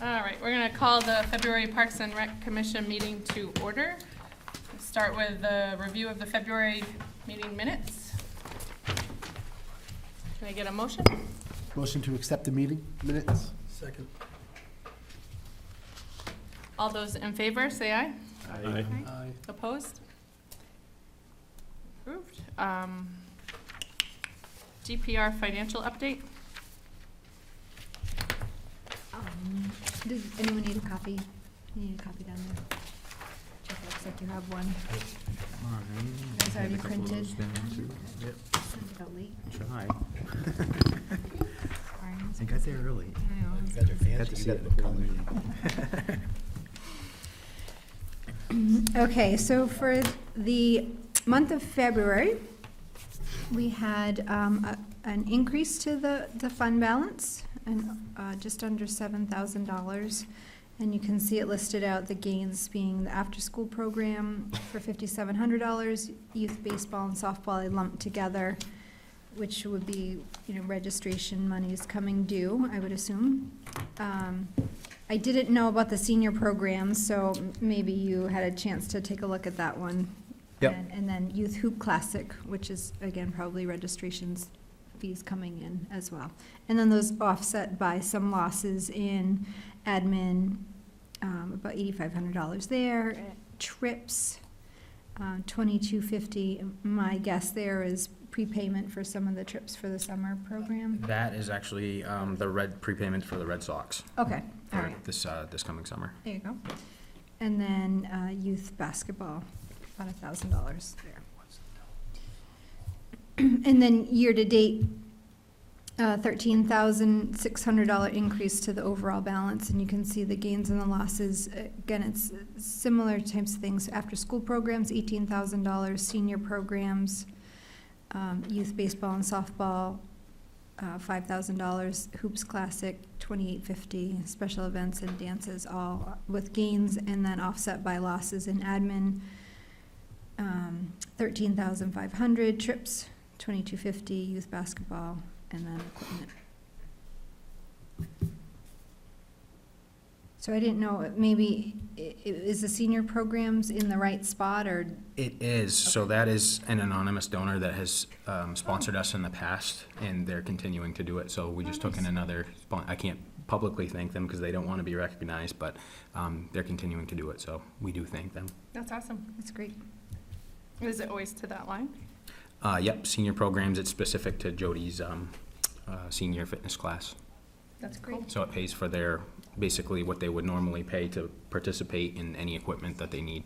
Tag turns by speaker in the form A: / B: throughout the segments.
A: All right, we're gonna call the February Parks and Rec Commission meeting to order. Let's start with the review of the February meeting minutes. Can I get a motion?
B: Motion to accept the meeting minutes?
C: Second.
A: All those in favor, say aye.
C: Aye.
B: Aye.
A: Opposed? Approved. GPR financial update?
D: Does anyone need a copy? You need a copy down there. Jeff, looks like you have one. It's already printed.
C: Yep.
D: Sent it out late.
C: Tried.
D: Sorry.
C: I got there early.
D: I know.
C: You guys are fancy. Got to see it before the meeting.
D: Okay, so for the month of February, we had an increase to the fund balance, and just under $7,000. And you can see it listed out, the gains being the after-school program for $5,700, youth baseball and softball I lumped together, which would be, registration monies coming due, I would assume. I didn't know about the senior program, so maybe you had a chance to take a look at that one.
C: Yep.
D: And then Youth Hoop Classic, which is, again, probably registrations fees coming in as well. And then those offset by some losses in admin, about $8,500 there. Trips, $2,250. My guess there is prepayment for some of the trips for the summer program.
E: That is actually the red prepayment for the Red Sox
D: Okay, all
E: for
D: right,
E: this coming summer.
D: there you go. And then youth basketball, about $1,000 there. And then year-to-date, $13,600 increase to the overall balance, and you can see the gains and the losses. Again, it's similar types of things. After-school programs, $18,000. Senior programs, youth baseball and softball, $5,000. Hoops Classic, $2,850. Special events and dances, all with gains, and then offset by losses in admin. $13,500. Trips, $2,250. Youth basketball, and then equipment. So I didn't know, maybe, is the senior programs in the right spot, or?
E: It is, so that is an anonymous donor that has sponsored us in the past, and they're continuing to do it, so we just took in another, I can't publicly thank them because they don't want to be recognized, but they're continuing to do it, so we do thank them.
A: That's awesome.
D: That's great.
A: Is it always to that line?
E: Yep, senior programs, it's specific to Jody's senior fitness class.
A: That's great.
E: So it pays for their, basically what they would normally pay to participate in any equipment that they need.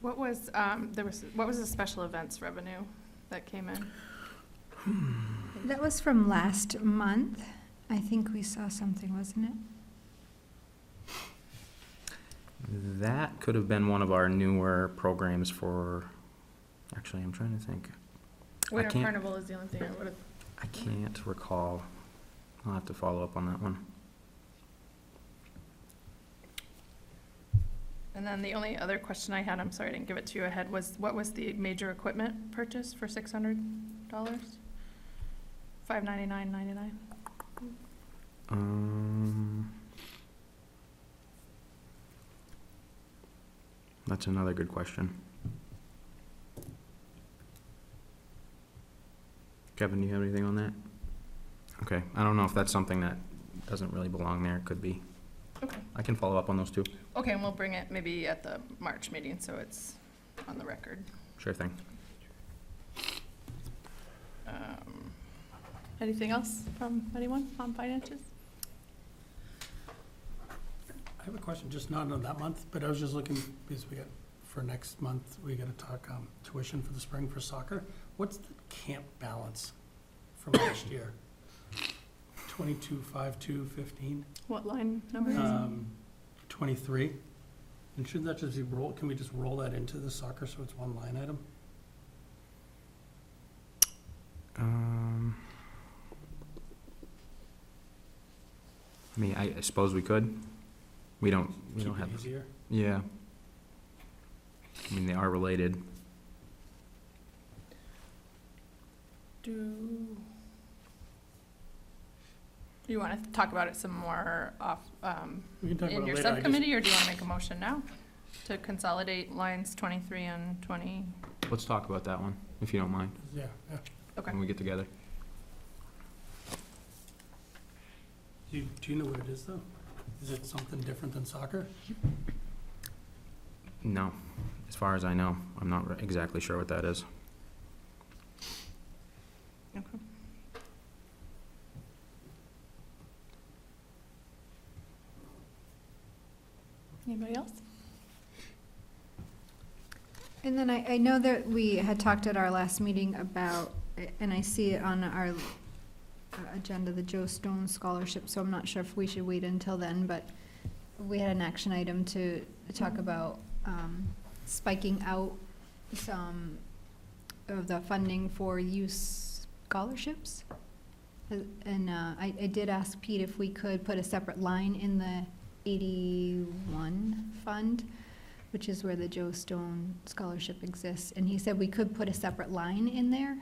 A: What was, what was the special events revenue that came in?
D: That was from last month. I think we saw something, wasn't it?
E: That could have been one of our newer programs for, actually, I'm trying to think.
A: Winter
E: can't-
A: Carnival is the only thing I would have.
E: I can't recall. I'll have to follow up on that one.
A: And then the only other question I had, I'm sorry I didn't give it to you ahead, was what was the major equipment purchase for $600? $599.99.
E: That's another good question. Kevin, do you have anything on that? Okay, I don't know if that's something that doesn't really belong there. It could be.
A: Okay.
E: I can follow up on those two.
A: Okay, and we'll bring it maybe at the March meeting, so it's on the record.
E: Sure thing.
A: Anything else from anyone on finances?
C: I have a question, just not on that month, but I was just looking, because for next month, we gotta talk tuition for the spring for soccer. What's the camp balance from last year? 22,515,
A: What line number is it?
C: 23. And shouldn't that just be can we just roll that into the soccer so it's one line item?
E: I mean, I suppose we could. We don't
C: Keep
E: have.
C: it easier?
E: Yeah. I mean, they are related.
A: Do, You want to talk about it some more off,
C: We can talk
A: in
C: about it
A: your
C: later. I just-
A: subcommittee, or do you want to make a motion now to consolidate lines 23 and 20?
E: Let's talk about that one, if you don't mind,
C: Yeah, yeah.
A: Okay.
E: when we get together.
C: Do you know what it is, though? Is it something different than soccer?
E: No, as far as I know, I'm not exactly sure what that is.
A: Okay. Anybody else?
D: And then I know that we had talked at our last meeting about, and I see it on our agenda, the Joe Stone Scholarship, so I'm not sure if we should wait until then, but we had an action item to talk about spiking out some of the funding for youth scholarships. And I did ask Pete if we could put a separate line in the 81 fund, which is where the Joe Stone Scholarship exists. And he said we could put a separate line in there,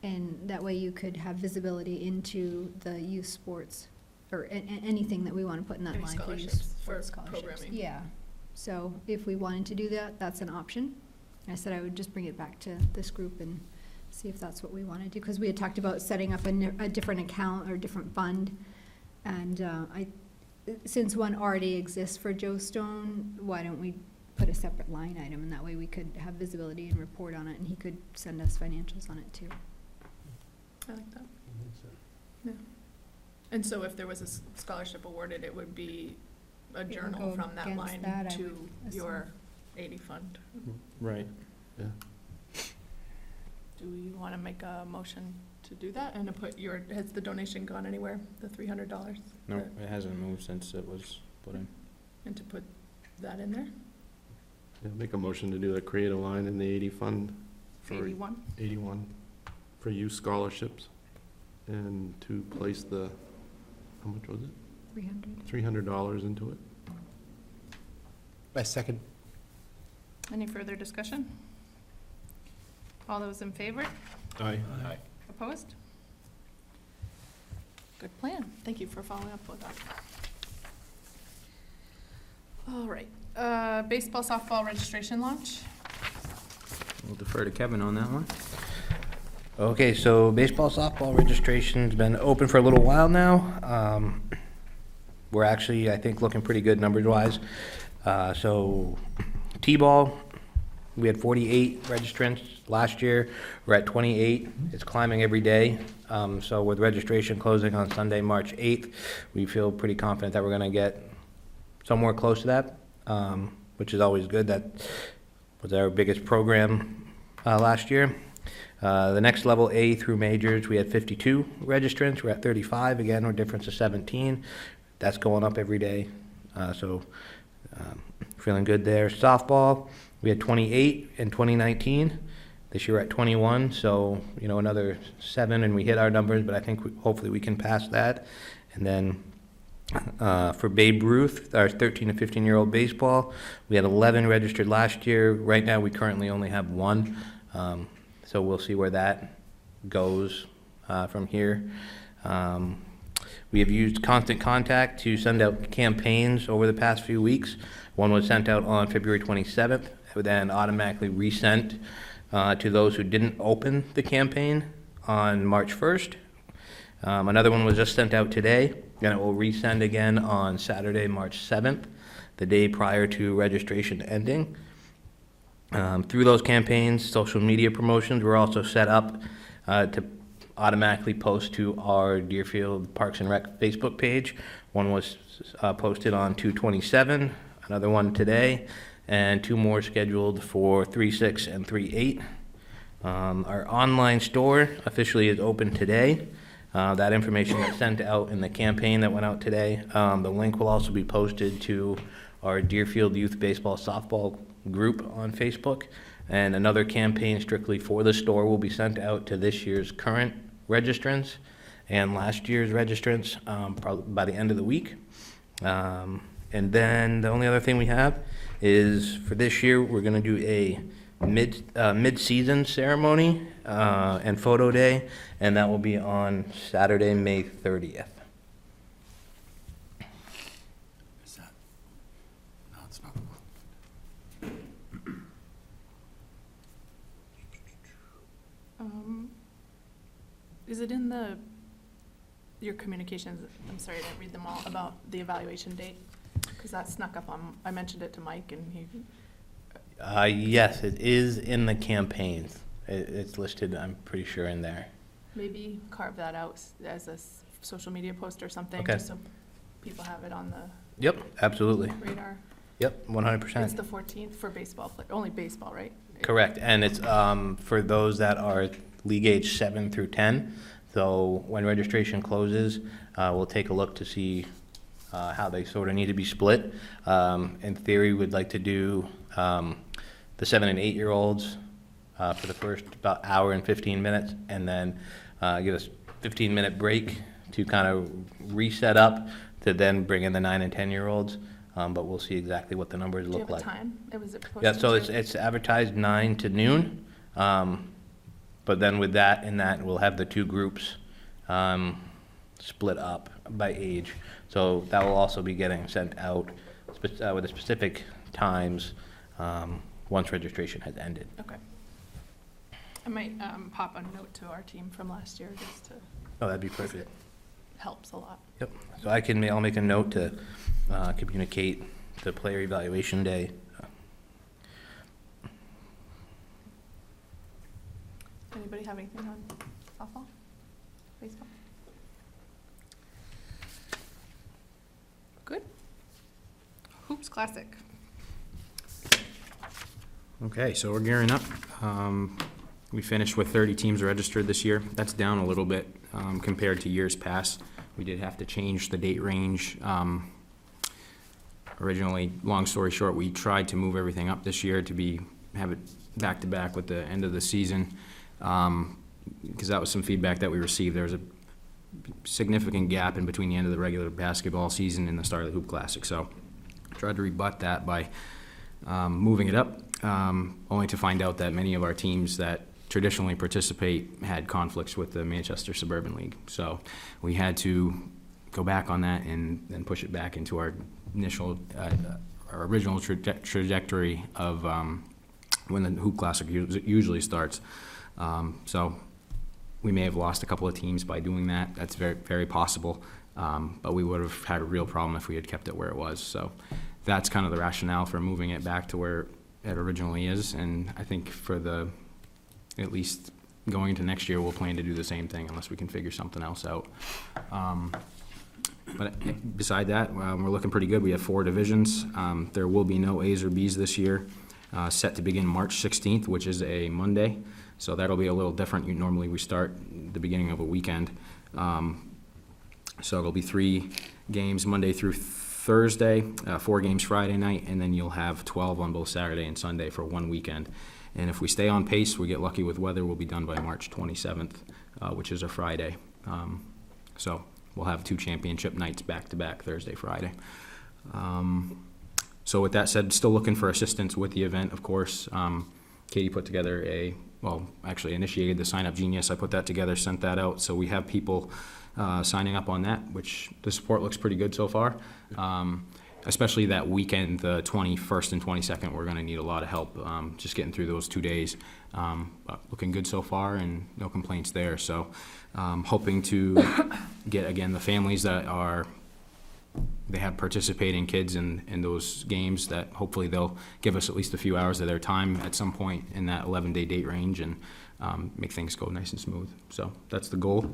D: and that way you could have visibility into the youth sports, or anything that we want to put in that
A: Any
D: line for youth
A: scholarships for
D: sports scholarships.
A: programming.
D: Yeah, so if we wanted to do that, that's an option. I said I would just bring it back to this group and see if that's what we want to do, because we had talked about setting up a different account or different fund. And since one already exists for Joe Stone, why don't we put a separate line item, and that way we could have visibility and report on it, and he could send us financials on it too.
A: I like that. Yeah. And so if there was a scholarship awarded, it would be a
D: It would
A: journal
D: go
A: from that
D: against
A: line
D: that, I
A: to
D: would
A: your 80 fund.
E: Right.
A: Do you want to make a motion to do that and to put your, has the donation gone anywhere, the $300?
E: No, it hasn't moved since it was put in.
A: And to put that in there,
F: Yeah, make a motion to do that, create a line in the 80 fund for
A: 81?
F: 81 for youth scholarships, and to place the, how much was it?
D: 300.
F: $300 into it.
B: I second.
A: Any further discussion? All those in favor?
F: Aye.
A: Opposed? Good plan. Thank you for following up with that. All right, baseball, softball registration launch.
E: We'll defer to Kevin on that one.
G: Okay, so baseball, softball registration's been open for a little while now. We're actually, I think, looking pretty good numbers-wise. So T-ball, we had 48 registrants last year. We're at 28. It's climbing every day. So with registration closing on Sunday, March 8th, we feel pretty confident that we're going to get somewhere close to that, which is always good. That was our biggest program last year. The next level, A through majors, we had 52 registrants. We're at 35. Again, we're difference of 17. That's going up every day. So feeling good there. Softball, we had 28 in 2019. This year we're at 21. So, you know, another 7 and we hit our numbers, but I think hopefully we can pass that. And then for Babe Ruth, our 13 to 15-year-old baseball, we had 11 registered last year. Right now we currently only have 1. So we'll see where that goes from here. We have used Constant Contact to send out campaigns over the past few weeks. One was sent out on February 27th, then automatically resent to those who didn't open the campaign on March 1st. Another one was just sent out today, and it will resend again on Saturday, March 7th, the day prior to registration ending. Through those campaigns, social media promotions were also set up to automatically post to our Deerfield Parks and Rec Facebook page. One was posted on 2/27, another one today, and 2 more scheduled for 3/6 and 3/8. Our online store officially is open today. That information was sent out in the campaign that went out today. The link will also be posted to our Deerfield Youth Baseball Softball group on Facebook, and another campaign strictly for the store will be sent out to this year's current registrants and last year's registrants probably by the end of the week. And then the only other thing we have is for this year we're going to do a mid-season ceremony and photo day, and that will be on Saturday, May 30th.
A: Is it in your communications, I'm sorry, I didn't read them all, about the evaluation date? Because that snuck up on, I mentioned it to Mike and he,
G: Yes, it is in the campaigns. It's listed, I'm pretty sure, in there.
A: maybe carve that out as a social media post or something,
G: Okay.
A: just so people have it on the
G: Yep, absolutely.
A: radar.
G: Yep, 100%.
A: It's the 14th for baseball, only baseball, right?
G: Correct, and it's for those that are league age 7 through 10. So when registration closes, we'll take a look to see how they sort of need to be split. In theory, we'd like to do the 7 and 8-year-olds for the first about hour and 15 minutes, and then give us 15-minute break to kind of reset up to then bring in the 9 and 10-year-olds. But we'll see exactly what the numbers
A: Do you
G: look
A: have a
G: like.
A: time? Was it posted?
G: Yeah, so
A: to-
G: it's advertised 9 to noon. But then with that, we'll have the two groups split up by age. So that will also be getting sent out with the specific times once registration has ended.
A: Okay. I might pop a note to our team from last year just to,
G: Oh, that'd be perfect.
A: helps a lot.
G: Yep. So I'll make a note to communicate the player evaluation day.
A: Anybody have anything on softball, baseball? Good. Hoops Classic.
E: Okay, so we're gearing up. We finished with 30 teams registered this year. That's down a little bit compared to years past. We did have to change the date range. Originally, long story short, we tried to move everything up this year to have it back-to-back with the end of the season, because that was some feedback that we received. There was a significant gap in between the end of the regular basketball season and the start of the Hoop Classic. So I tried to rebut that by moving it up, only to find out that many of our teams that traditionally participate had conflicts with the Manchester Suburban League. So we had to go back on that and then push it back into our original trajectory of when the Hoop Classic usually starts. So we may have lost a couple of teams by doing that. That's very, very possible. But we would have had a real problem if we had kept it where it was. So that's kind of the rationale for moving it back to where it originally is. And I think at least going into next year, we'll plan to do the same thing unless we can figure something else out. But beside that, we're looking pretty good. We have 4 divisions. There will be no A's or B's this year, set to begin March 16th, which is a Monday. So that'll be a little different. Normally we start the beginning of a weekend. So it'll be 3 games Monday through Thursday, 4 games Friday night, and then you'll have 12 on both Saturday and Sunday for one weekend. And if we stay on pace, we get lucky with weather, we'll be done by March 27th, which is a Friday. So we'll have 2 championship nights back-to-back, Thursday, Friday. So with that said, still looking for assistance with the event, of course. Katie put together actually initiated the Sign Up Genius. I put that together, sent that out. So we have people signing up on that, which the support looks pretty good so far. Especially that weekend, the 21st and 22nd, we're going to need a lot of help just getting through those 2 days. But looking good so far and no complaints there. So hoping to get, again, the families that they have participating kids in those games, that hopefully they'll give us at least a few hours of their time at some point in that 11-day date range and make things go nice and smooth. So that's the goal.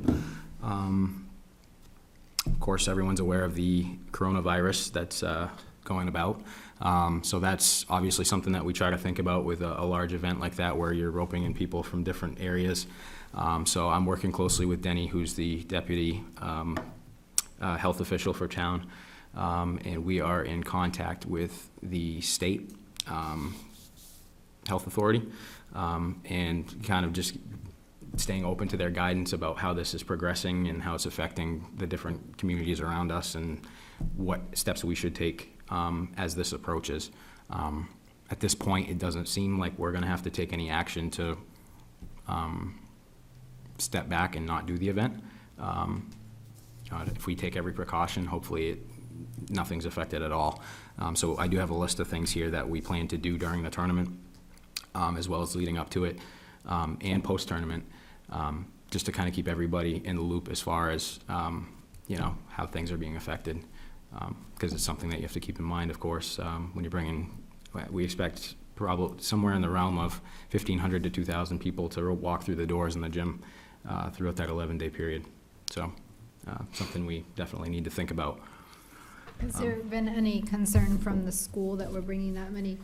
E: Of course, everyone's aware of the coronavirus that's going about. So that's obviously something that we try to think about with a large event like that, where you're roping in people from different areas. So I'm working closely with Denny, who's the deputy health official for town, and we are in contact with the state health authority, and kind of just staying open to their guidance about how this is progressing and how it's affecting the different communities around us and what steps we should take as this approaches. At this point, it doesn't seem like we're going to have to take any action to step back and not do the event. If we take every precaution, hopefully nothing's affected at all. So I do have a list of things here that we plan to do during the tournament, as well as leading up to it and post-tournament. just to kind of keep everybody in the loop as far as, you know, how things are being affected. Because it's something that you have to keep in mind, of course, when you're bringing, we expect probably somewhere in the realm of 1,500 to 2,000 people to walk through the doors in the gym throughout that 11-day period. So something we definitely need to think about.
D: Has there been any concern from the school that we're bringing that many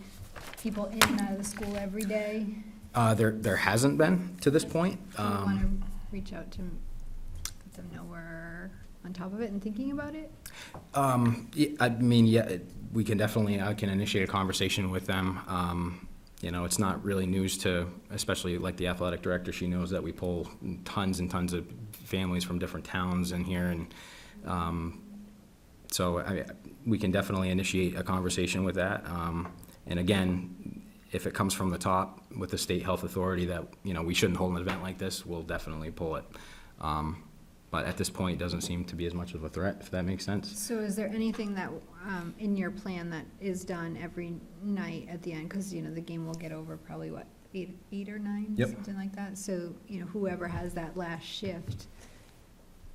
D: people in and out of the school every day?
E: There hasn't been to this point.
D: Do we want to reach out to let them know we're on top of it and thinking about it?
E: Yeah, I mean, yeah, we can definitely, I can initiate a conversation with them. You know, it's not really news to, especially like the athletic director, she knows that we pull tons and tons of families from different towns in here, and so we can definitely initiate a conversation with that. And again, if it comes from the top with the state health authority that, you know, we shouldn't hold an event like this, we'll definitely pull it. But at this point, it doesn't seem to be as much of a threat, if that makes sense.
D: So is there anything that, in your plan that is done every night at the end? Because, you know, the game will get over probably, what, eight or nine?
E: Yep.
D: Something like that. So, you know, whoever has that last shift,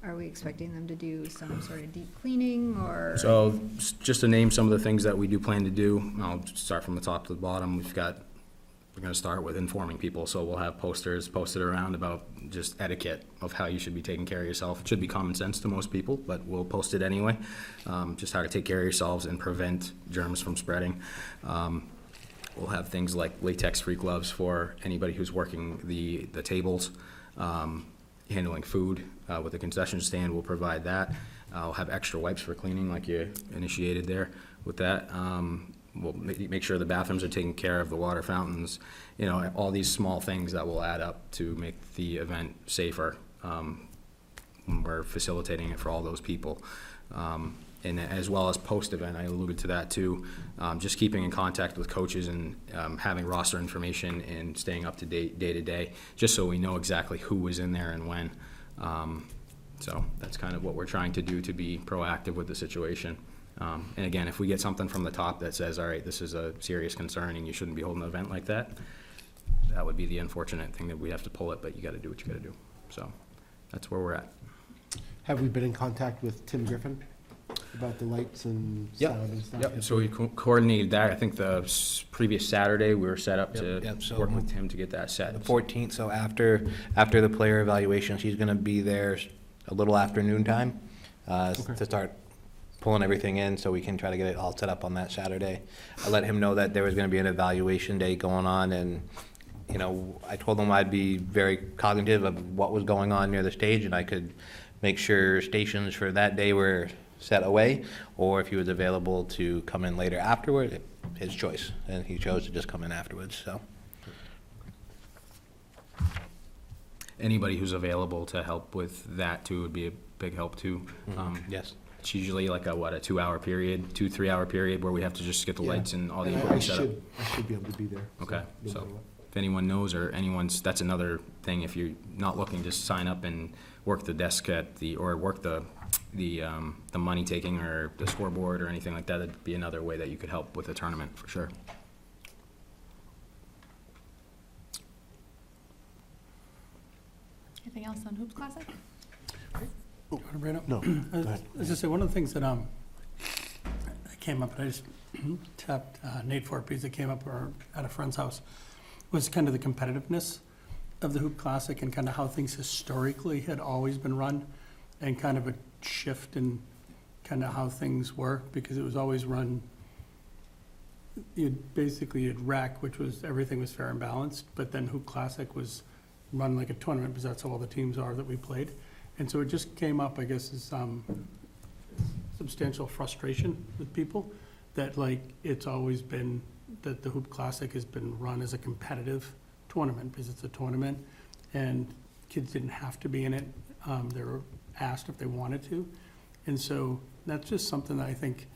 D: are we expecting them to do some sort of deep cleaning or?
E: So just to name some of the things that we do plan to do, I'll start from the top to the bottom. We're going to start with informing people. So we'll have posters posted around about just etiquette of how you should be taking care of yourself. It should be common sense to most people, but we'll post it anyway. Just how to take care of yourselves and prevent germs from spreading. We'll have things like latex-free gloves for anybody who's working the tables. Handling food with the concession stand, we'll provide that. I'll have extra wipes for cleaning like you initiated there with that. We'll make sure the bathrooms are taken care of, the water fountains, you know, all these small things that will add up to make the event safer when we're facilitating it for all those people. And as well as post-event, I alluded to that too, just keeping in contact with coaches and having roster information and staying up to date day to day, just so we know exactly who was in there and when. So that's kind of what we're trying to do to be proactive with the situation. And again, if we get something from the top that says, all right, this is a serious concern and you shouldn't be holding an event like that, that would be the unfortunate thing that we have to pull it, but you got to do what you got to do. So that's where we're at.
B: Have we been in contact with Tim Griffin about the lights and
E: Yep.
B: sound and stuff?
E: Yep, so we coordinated that. I think the previous Saturday, we were set up to
G: Yep, so
E: work with him to get that set.
G: The 14th, so after the player evaluations, he's gonna be there a little after noon time,
B: Okay.
G: to start pulling everything in, so we can try to get it all set up on that Saturday. I let him know that there was gonna be an evaluation day going on, and, you know, I told him I'd be very cognitive of what was going on near the stage, and I could make sure stations for that day were set away, or if he was available to come in later afterward, his choice, and he chose to just come in afterwards, so.
E: Anybody who's available to help with that too would be a big help too.
G: Yes.
E: It's usually like a 2-hour period, 2-3 hour period where we have to just get the
B: Yeah.
E: lights and all the
B: And I
E: equipment set up.
B: should be able to be there.
E: Okay,
B: no
E: so
B: matter what.
E: if anyone knows or that's another thing, if you're not looking, just sign up and work the desk or work the money taking or the scoreboard or anything like that. That'd be another way that you could help with the tournament for sure.
A: Anything else on Hoops Classic?
C: You want to bring it up?
B: No,
C: I
B: go
C: was
B: ahead.
C: just say, one of the things that came up, and I just tapped Nate for it because it came up at a friend's house, was kind of the competitiveness of the Hoop Classic and kind of how things historically had always been run, and kind of a shift in kind of how things were, because it was always run, you'd RAC, which was, everything was fair and balanced, but then Hoop Classic was run like a tournament, because that's how all the teams are that we played. And so it just came up, I guess, as substantial frustration with people, that like, it's always been, that the Hoop Classic has been run as a competitive tournament, because it's a tournament, and kids didn't have to be in it. They were asked if they wanted to. And so that's just something that I think,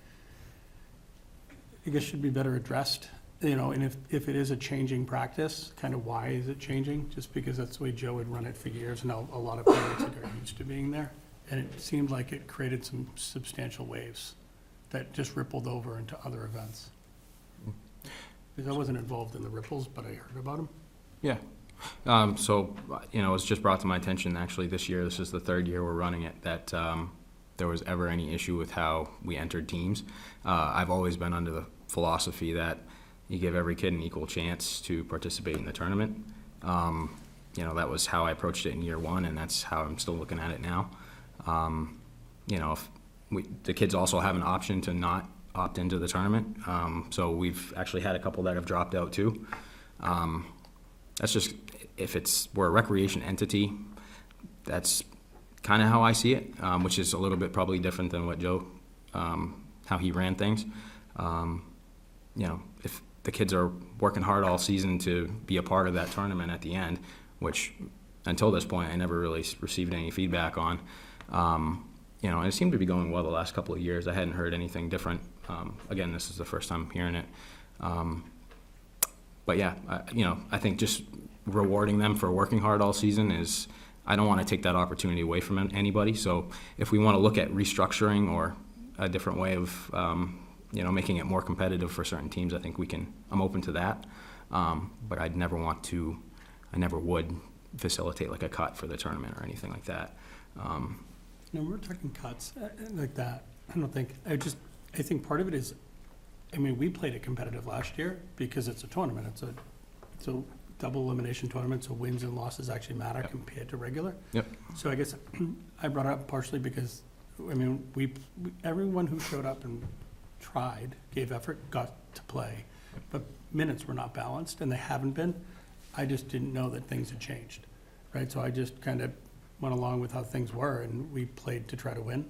C: I guess, should be better addressed, you know, and if it is a changing practice, kind of why is it changing? Just because that's the way Joe had run it for years, and now a lot of parents that are used to being there. And it seemed like it created some substantial waves that just rippled over into other events. Because I wasn't involved in the ripples, but I heard about them.
E: Yeah, So, you know, it was just brought to my attention, actually, this year, this is the third year we're running it, that there was ever any issue with how we entered teams. I've always been under the philosophy that you give every kid an equal chance to participate in the tournament. You know, that was how I approached it in year one, and that's how I'm still looking at it now. You know, if the kids also have an option to not opt into the tournament. So we've actually had a couple that have dropped out too. That's just, we're a recreation entity, that's kind of how I see it, which is a little bit probably different than what Joe, how he ran things. You know, if the kids are working hard all season to be a part of that tournament at the end, which until this point I never really received any feedback on, you know, and it seemed to be going well the last couple of years. I hadn't heard anything different. Again, this is the first time hearing it. But yeah, you know, I think just rewarding them for working hard all season is, I don't want to take that opportunity away from anybody. So if we want to look at restructuring or a different way of, you know, making it more competitive for certain teams, I think I'm open to that. But I never would facilitate like a cut for the tournament or anything like that.
C: No, we're talking cuts like that. I think part of it is, I mean, we played it competitive last year because it's a tournament. It's a double elimination tournament, so wins and losses actually matter compared to regular.
E: Yep.
C: So I guess I brought it up partially because, I mean, everyone who showed up and tried, gave effort, got to play, but minutes were not balanced, and they haven't been. I just didn't know that things had changed, right? So I just kind of went along with how things were, and we played to try to win.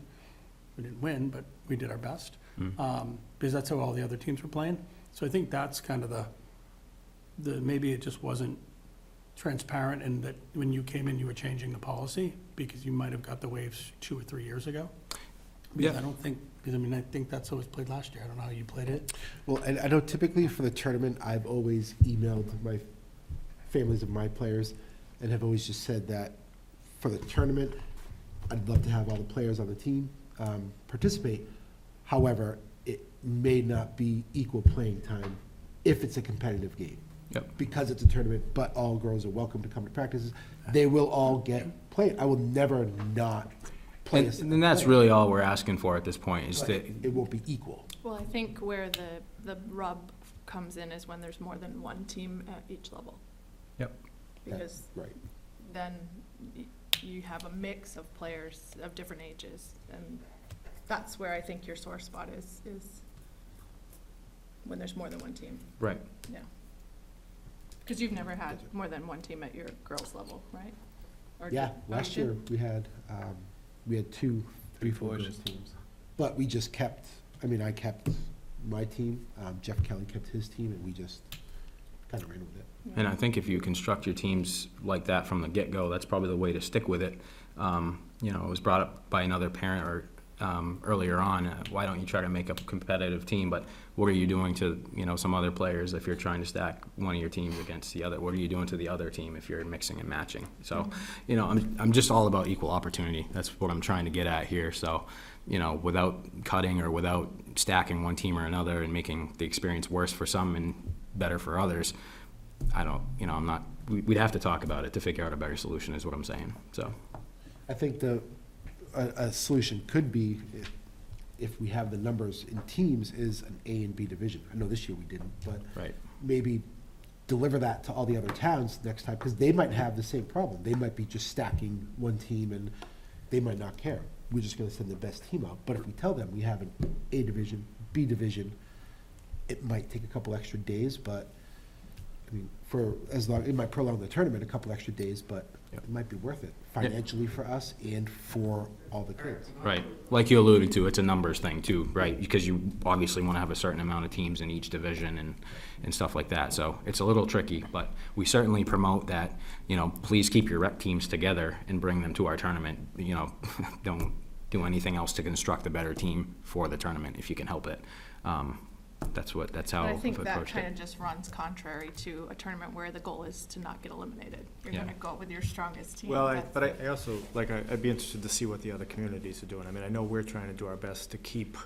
C: We didn't win, but we did our best, because that's how all the other teams were playing. So I think that's kind of maybe it just wasn't transparent, and that when you came in, you were changing the policy, because you might have got the waves 2 or 3 years ago. Because I think that's how it was played last year. I don't know how you played it.
B: Well, and I know typically for the tournament, I've always emailed my families of my players and have always just said that for the tournament, I'd love to have all the players on the team participate. However, it may not be equal playing time if it's a competitive game.
E: Yep.
B: Because it's a tournament, but all girls are welcome to come to practices. They will all get played. I will never not play.
E: And that's really all we're asking for at this point, is that
B: It won't be equal.
H: Well, I think where the rub comes in is when there's more than one team at each level.
E: Yep.
H: Because
B: Right.
H: then you have a mix of players of different ages, and that's where I think your sore spot is when there's more than one team.
E: right.
H: Yeah.
A: Because you've never had more than one team at your girls' level, right? Or
B: Yeah,
A: did- oh,
B: last
A: you
B: year
A: did?
B: we had 2, 3, 4 girls teams. But we just kept, I kept my team, Jeff Kelly kept his team, and we just kind of ran with it.
A: Yeah.
E: And I think if you construct your teams like that from the get-go, that's probably the way to stick with it. You know, it was brought up by another parent or earlier on, why don't you try to make a competitive team? But what are you doing to, you know, some other players if you're trying to stack one of your teams against the other? What are you doing to the other team if you're mixing and matching? So, you know, I'm just all about equal opportunity. That's what I'm trying to get at here. So, you know, without cutting or without stacking one team or another and making the experience worse for some and better for others, we'd have to talk about it to figure out a better solution, is what I'm saying. So,
B: I think a solution could be, if we have the numbers in teams, is an A and B division. I know this year we didn't, but
E: right.
B: maybe deliver that to all the other towns next time, because they might have the same problem. They might be just stacking one team, and they might not care. We're just gonna send the best team out. But if we tell them we have an A division, B division, it might take a couple extra days, but, I mean, it might prolong the tournament a couple extra days, but it might be worth it financially for us and for all the kids.
E: Right. Like you alluded to, it's a numbers thing too, right? Because you obviously want to have a certain amount of teams in each division and stuff like that. So it's a little tricky, but we certainly promote that, you know, please keep your rep teams together and bring them to our tournament. You know, don't do anything else to construct a better team for the tournament if you can help it. That's how
H: But I
E: I've
H: think that
E: approached
H: kind
E: it.
H: of just runs contrary to a tournament where the goal is to not get eliminated. You're
E: Yeah.
H: going to go with your strongest team.
I: Well,
H: That's-
I: I also, I'd be interested to see what the other communities are doing. I mean, I know we're trying to do our best to keep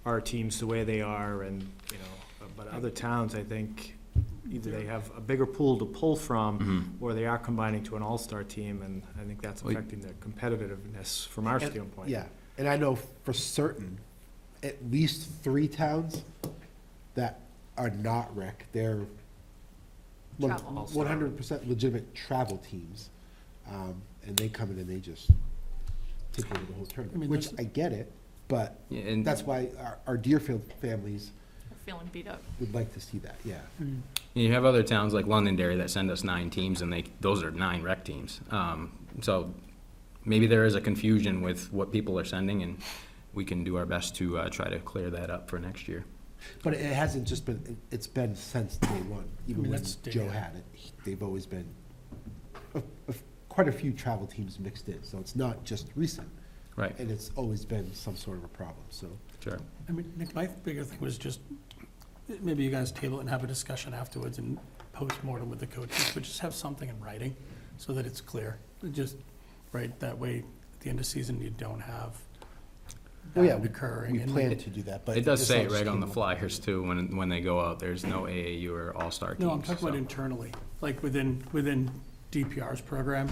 I: our teams the way they are, and, you know, but other towns, I think, either they have a bigger pool to pull from, or they are combining to an all-star team, and I think that's
E: Well,
I: affecting the competitiveness from our
B: And-
I: standpoint.
B: Yeah, and I know for certain, at least 3 towns that are not rec, they're
H: Travel.
B: 100% legitimate travel teams. And they come in and they just take over the whole
C: I
B: tournament,
C: mean,
B: which
C: that's-
B: I get it, but
E: Yeah, and
B: that's why our Deerfield families
H: Feeling beat up.
B: would like to see that, yeah.
E: you have other towns like Londonderry that send us 9 teams, and those are 9 rec teams. So maybe there is a confusion with what people are sending, and we can do our best to try to clear that up for next year.
B: But it hasn't just been, it's been since day one, even
C: mean,
B: when
C: that's
B: Joe had it. They've always been, quite a few travel teams mixed in, so it's not just recent.
E: Right,
B: And it's always been some sort of a problem, so.
E: sure.
C: I mean, Nick, my bigger thing was just, maybe you guys table it and have a discussion afterwards and post-mortem with the coaches, but just have something in writing so that it's clear. Just, right, that way, at the end of season, you don't have
B: Well, yeah,
C: that occurring.
B: We
C: And
B: plan to do that, but.
E: It does
B: this
E: say
B: all
E: it
B: just
E: right on the
B: came up.
E: flyers too, when they go out, there's no AAU or all-star teams.
C: No, I'm talking about
E: so-
C: internally, like within DPR's program,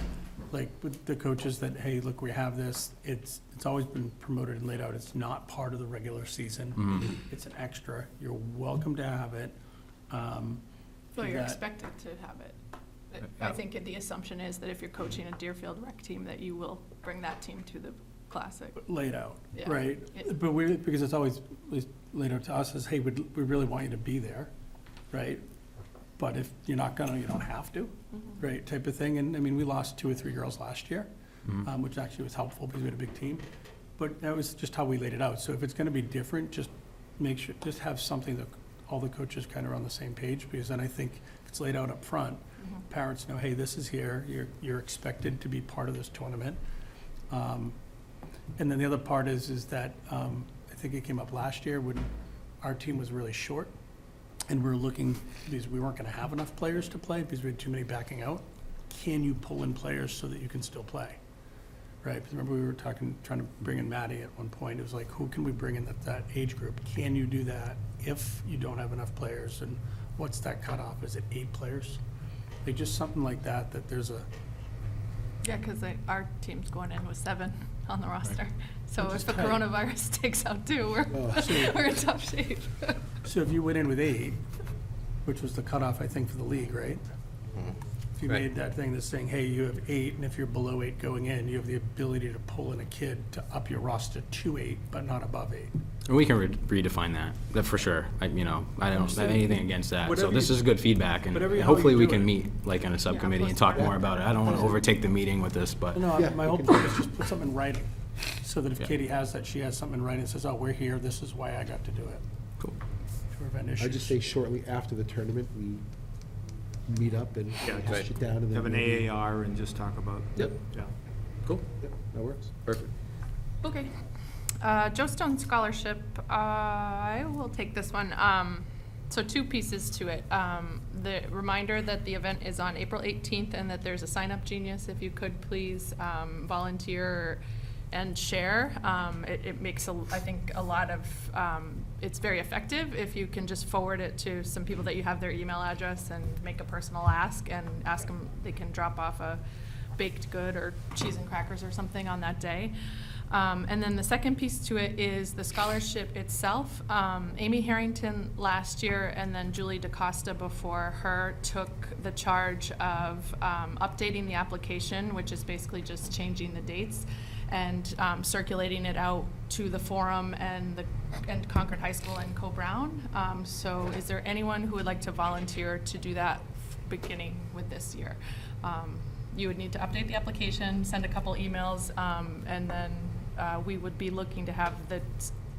C: like with the coaches that, hey, look, we have this, it's always been promoted and laid out, it's not part of the regular season.
E: Mhm.
C: It's an extra, you're welcome to have it.
H: So you're
C: that-
H: expected to have it. I
E: Yeah.
H: think the assumption is that if you're coaching a Deerfield rec team, that you will bring that team to the Classic.
C: Laid out,
H: Yeah.
C: right?
H: It-
C: But we, because it's always at least laid out to us as, hey, we really want you to be there, right? But if you're not gonna, you don't have to, right, type of thing. And, I mean, we lost 2 or 3 girls last year, which actually was helpful because we had a big team. But that was just how we laid it out. So if it's gonna be different, just make sure, just have something that all the coaches kind of are on the same page, because then I think if it's laid out up front, parents know, hey, this is here, you're expected to be part of this tournament. And then the other part is that, I think it came up last year when our team was really short, and we were looking, because we weren't gonna have enough players to play, because we had too many backing out. Can you pull in players so that you can still play? Right, because remember we were trying to bring in Maddie at one point, it was like, who can we bring in that age group? Can you do that if you don't have enough players, and what's that cutoff, is it 8 players? Like, just something like that, that there's a,
H: Yeah, because our team's going in with 7 on the roster. So
C: Which
H: if
C: is
H: the
C: tight.
H: coronavirus takes out 2, we're in tough shape.
C: so if you went in with 8, which was the cutoff, I think, for the league, right? If you
G: Right.
C: made that thing that's saying, hey, you have 8, and if you're below 8 going in, you have the ability to pull in a kid to up your roster to 8, but not above 8.
E: And we can redefine that for sure. I don't have anything against that. So
C: Whatever
E: this
C: you-
E: is good feedback, and
C: whatever you- how
E: hopefully
C: you
E: we
C: do
E: can
C: it.
E: meet like in a subcommittee and talk more about it. I don't want to overtake the meeting with this, but
C: No,
B: Yeah,
C: my
B: we
C: whole
B: can-
C: point is just put something in writing, so that if
E: Yeah.
C: Katie has that, she has something in writing that says, oh, we're here, this is why I got to do it,
E: cool.
C: to prevent issues.
B: I just say shortly after the tournament, we meet up and
I: Yeah,
B: hash
I: good.
B: it down and then.
I: Have an
B: maybe-
I: AAR and just talk about.
E: Yep.
I: Yeah.
E: Cool.
B: Yep, that works.
E: Perfect.
H: Okay. Joe Stone Scholarship, I will take this one. So 2 pieces to it. The reminder that the event is on April 18th and that there's a sign-up genius. If you could please volunteer and share. It makes, I think, a lot of, it's very effective if you can just forward it to some people that you have their email address and make a personal ask and ask them, they can drop off a baked good or cheese and crackers or something on that day. And then the second piece to it is the scholarship itself. Amy Harrington last year and then Julie DaCosta before her took the charge of updating the application, which is basically just changing the dates and circulating it out to the forum and Concord High School and Co-Brown. So is there anyone who would like to volunteer to do that beginning with this year? You would need to update the application, send a couple emails, and then we would be looking to have the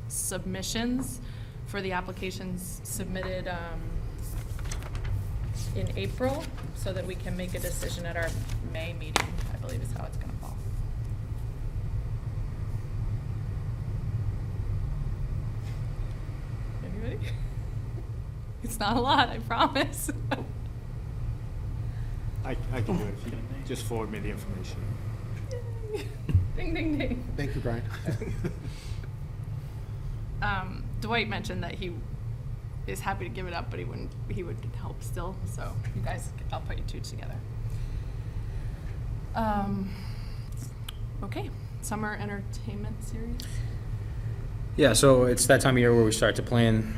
H: submissions for the applications submitted in April so that we can make a decision at our May meeting, I believe is how it's gonna fall. Anybody? It's not a lot, I promise.
I: I can do it if you just forward me the information.
H: Ding, ding, ding.
B: Thank you, Brian.
H: Dwight mentioned that he is happy to give it up, but he would help still, so you guys, I'll put you two together. Okay, summer entertainment series?
E: Yeah, so it's that time of year where we start to plan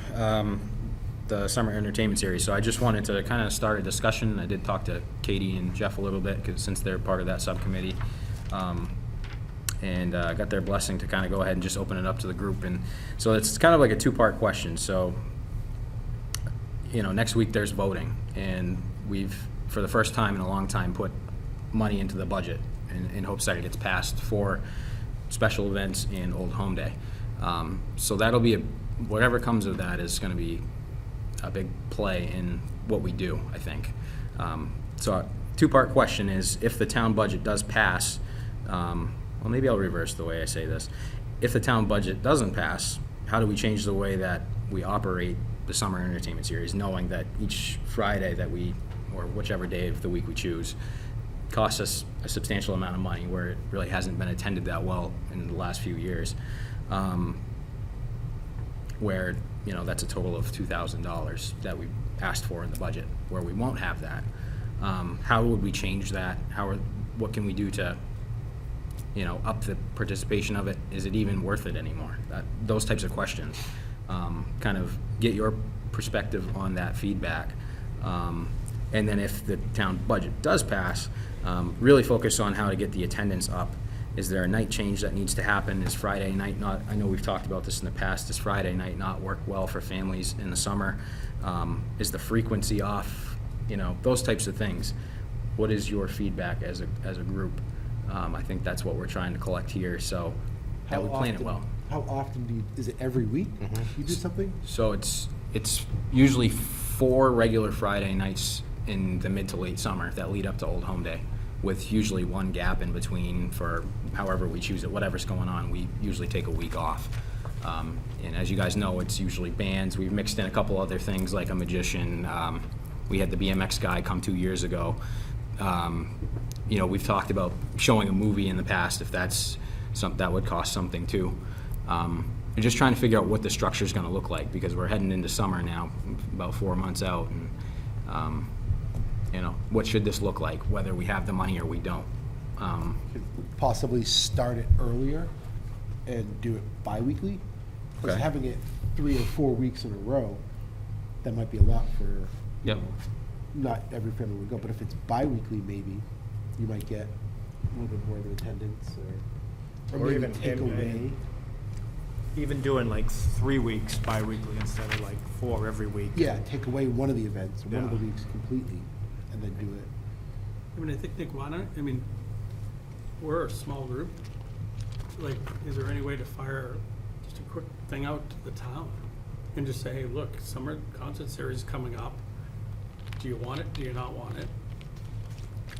E: the summer entertainment series. So I just wanted to kind of start a discussion. I did talk to Katie and Jeff a little bit, since they're part of that subcommittee. And got their blessing to kind of go ahead and just open it up to the group. And so it's kind of like a two-part question. So, next week there's voting, and we've, for the first time in a long time, put money into the budget in hopes that it gets passed for special events and Old Home Day. So that'll be, whatever comes of that is going to be a big play in what we do, I think. So a two-part question is, if the town budget does pass, well, maybe I'll reverse the way I say this. If the town budget doesn't pass, how do we change the way that we operate the summer entertainment series, knowing that each Friday that we, or whichever day of the week we choose, costs us a substantial amount of money, where it really hasn't been attended that well in the last few years, where that's a total of $2,000 that we asked for in the budget, where we won't have that. How would we change that? What can we do to up the participation of it? Is it even worth it anymore? Those types of questions. Kind of get your perspective on that feedback. And then if the town budget does pass, really focus on how to get the attendance up. Is there a night change that needs to happen? Is Friday night not, I know we've talked about this in the past, does Friday night not work well for families in the summer? Is the frequency off? Those types of things. What is your feedback as a group? I think that's what we're trying to collect here, so that we plan it well.
B: How often is it every week you do something?
E: So it's usually 4 regular Friday nights in the mid to late summer that lead up to Old Home Day, with usually 1 gap in between for however we choose it. Whatever's going on, we usually take a week off. And as you guys know, it's usually bands. We've mixed in a couple other things like a magician. We had the BMX guy come 2 years ago. We've talked about showing a movie in the past, if that's something that would cost something too. We're just trying to figure out what the structure is going to look like, because we're heading into summer now, about 4 months out, and what should this look like, whether we have the money or we don't.
B: Could possibly start it earlier and do it bi-weekly? Because
E: Okay.
B: having it 3 or 4 weeks in a row, that might be a lot for,
E: Yep.
B: not every family would go, but if it's bi-weekly, maybe, you might get a little bit more of attendance, or
I: Or
B: maybe
I: even
B: take away.
I: Even doing like 3 weeks bi-weekly instead of like 4 every week.
B: Yeah, take away one of the events, one of the
I: Yeah.
B: weeks completely, and then do it.
C: I think, Nick, why not, we're a small group. Like, is there any way to fire just a quick thing out to the town? And just say, hey, look, summer concert series is coming up. Do you want it? Do you not want it?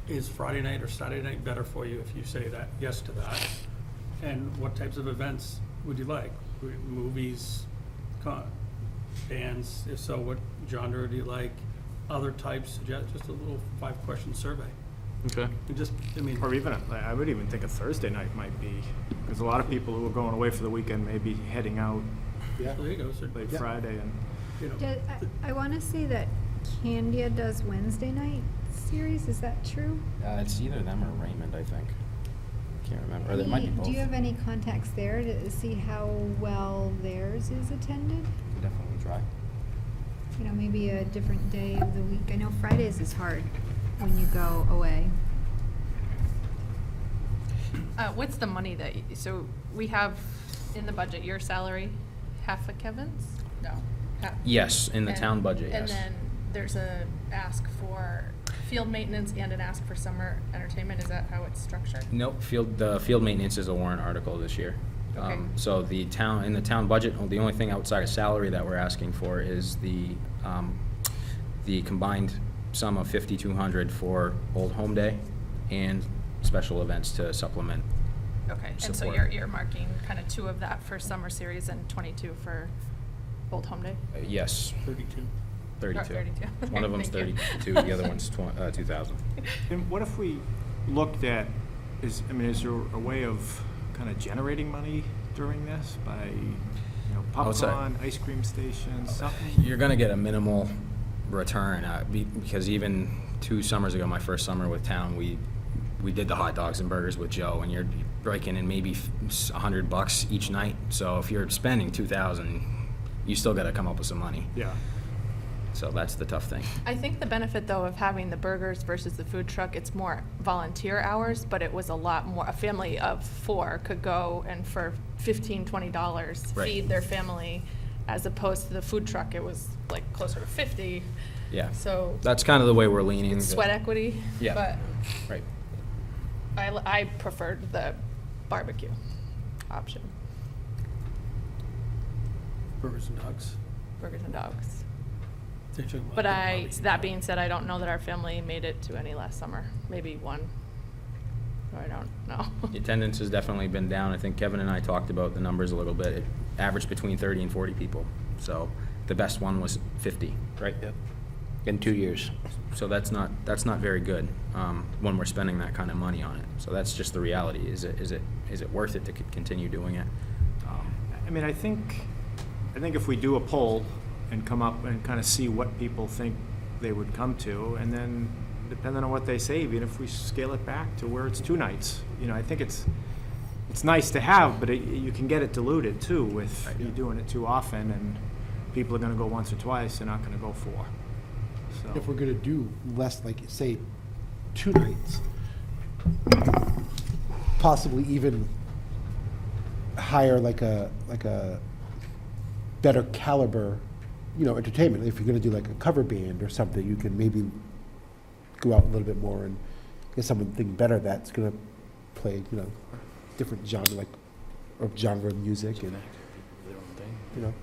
C: Is Friday night or Saturday night better for you if you say that, yes to that? And what types of events would you like? Movies, bands? If so, what genre do you like? Other types? Just a little 5-question survey.
F: Okay.
C: And just,
I: Or even, I would even think a Thursday night might be, because a lot of people who are going away for the weekend may be heading out
B: Yeah.
C: there you go, so,
I: late
B: Yeah.
I: Friday and.
D: I want to say that Candia does Wednesday night series, is that true?
E: It's either them or Raymond, I think. Can't remember, or there might be both.
D: Do you have any contacts there to see how well theirs is attended?
E: Definitely try.
D: Maybe a different day of the week. I know Fridays is hard when you go away.
H: What's the money that, so we have in the budget, your salary, half of Kevin's? No. half.
E: Yes, in the
H: And-
E: town budget, yes.
H: And then there's a ask for field maintenance and an ask for summer entertainment, is that how it's structured?
E: Nope, the field maintenance is a warrant article this year.
H: Okay.
E: So in the town budget, the only thing outside of salary that we're asking for is the combined sum of $5,200 for Old Home Day and special events to supplement.
H: Okay, and so
E: Support.
H: you're marking kind of 2 of that for summer series and 22 for Old Home Day?
E: Yes,
C: 32.
E: 32.
H: 32.
E: One of them's
H: Thank you.
E: 32, the other one's 2,000.
I: And what if we looked at, is there a way of kind of generating money during this by You know,
E: Outside.
I: popcorn, ice cream stations, something.
E: You're gonna get a minimal return, because even 2 summers ago, my first summer with town, we did the hot dogs and burgers with Joe, and you're breaking in maybe $100 each night. So if you're spending 2,000, you still gotta come up with some money.
I: Yeah.
E: So that's the tough thing.
H: I think the benefit, though, of having the burgers versus the food truck, it's more volunteer hours, but it was a lot more, a family of 4 could go and for $15, $20
E: Right.
H: feed their family, as opposed to the food truck, it was like closer to 50.
E: Yeah.
H: So
E: That's kind of the way we're leaning.
H: it's sweat equity.
E: Yeah.
H: But
E: Right.
H: I preferred the barbecue option,
C: Burgers and dogs.
H: burgers and dogs.
C: They're talking about
H: But
C: the
H: I,
C: barbecue.
H: that being said, I don't know that our family made it to any last summer, maybe one. So I don't know.
E: The attendance has definitely been down. I think Kevin and I talked about the numbers a little bit. It averaged between 30 and 40 people. So the best one was 50, right?
G: Yep. In 2 years.
E: So that's not very good, when we're spending that kind of money on it. So that's just the reality. Is it worth it to continue doing it?
I: I mean, I think if we do a poll and come up and kind of see what people think they would come to, and then depending on what they say, even if we scale it back to where it's 2 nights, you know, I think it's nice to have, but you can get it diluted too if you're doing it too often, and people are gonna go once or twice, they're not gonna go 4.
B: If
I: So,
B: we're gonna do less, like, say, 2 nights, possibly even hire like a better caliber, you know, entertainment. If you're gonna do like a cover band or something, you can maybe go out a little bit more and get something better that's gonna play, you know, different genre, like, or genre of music, and, you know.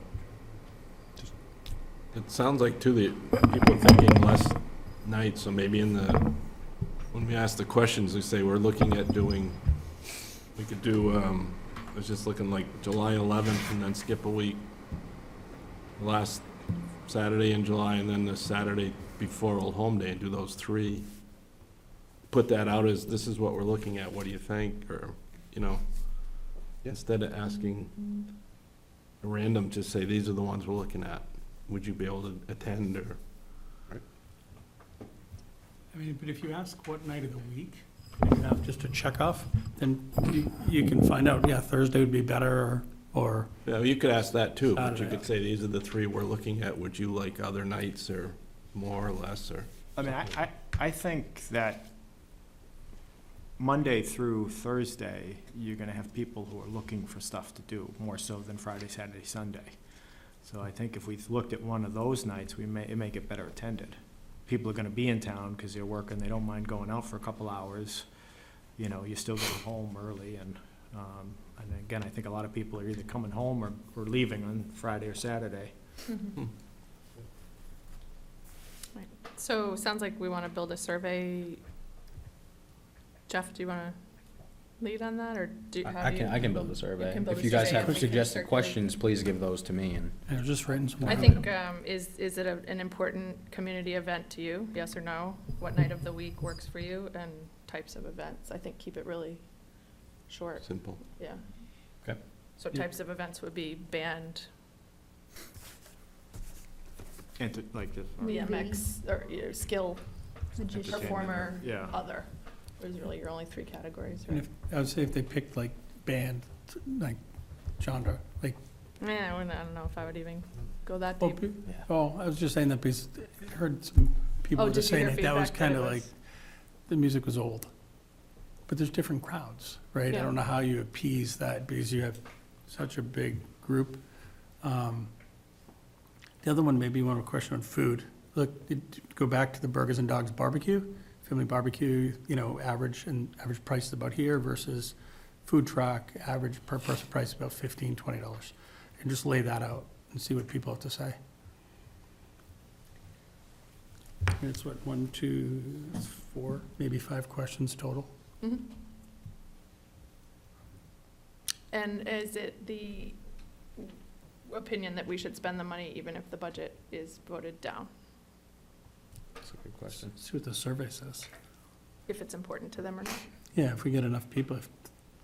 F: It sounds like too, the people thinking less nights, so maybe when we ask the questions, we say we're looking at doing, we could do, I was just looking like July 11th and then skip a week. Last Saturday in July and then the Saturday before Old Home Day, and do those 3. Put that out as, this is what we're looking at, what do you think, or, you know, instead of asking a random, just say, these are the ones we're looking at. Would you be able to attend, or?
C: I mean, but if you ask what night of the week, you have just a check off, then you can find out, yeah, Thursday would be better, or,
F: Yeah, you could ask that too, but you
C: Saturday.
F: could say, these are the 3 we're looking at, would you like other nights, or more or less, or?
I: I mean, I think that Monday through Thursday, you're gonna have people who are looking for stuff to do, more so than Friday, Saturday, Sunday. So I think if we looked at one of those nights, it may get better attended. People are gonna be in town because they're working, they don't mind going out for a couple hours. You know, you're still getting home early, and again, I think a lot of people are either coming home or leaving on Friday or Saturday.
H: Right. So, sounds like we want to build a survey. Jeff, do you want to lead on that, or do you have
E: I can build a survey.
H: can build
E: If
H: a
E: you guys
H: survey
E: have
H: and we can
E: suggested
H: circulate.
E: questions, please give those to me, and
C: you know, just writing some.
H: I think, is it an important community event to you, yes or no? What night of the week works for you, and types of events? I think keep it really short,
F: Simple.
H: yeah.
E: Okay.
H: So types of events would be band,
I: And to, like, this.
H: BMX, or your skill
D: Magician.
H: performer,
I: Yeah.
H: other. Those are really your only 3 categories,
C: And
H: right?
C: if, I would say if they picked like band, like genre, like,
H: Yeah, I don't know if I would even go that
C: oh,
H: deep.
C: I was just saying that because I heard some people
H: Oh,
C: were
H: did
C: just
H: you hear
C: saying that was
H: feedback that
C: kind
H: it
C: of
H: was-
C: like, the music was old. But there's different crowds, right? I
H: Yeah.
C: don't know how you appease that because you have such a big group. The other one, maybe one question on food. Look, go back to the Burgers and Dogs barbecue, family barbecue, you know, average price is about here versus food truck, average per person price about $15, $20. And just lay that out and see what people have to say. It's what, 1, 2, 4, maybe 5 questions total.
H: Mhm. And is it the opinion that we should spend the money even if the budget is voted down,
E: that's a good question.
C: See what the survey says.
H: if it's important to them or not?
C: Yeah, if we get enough people, if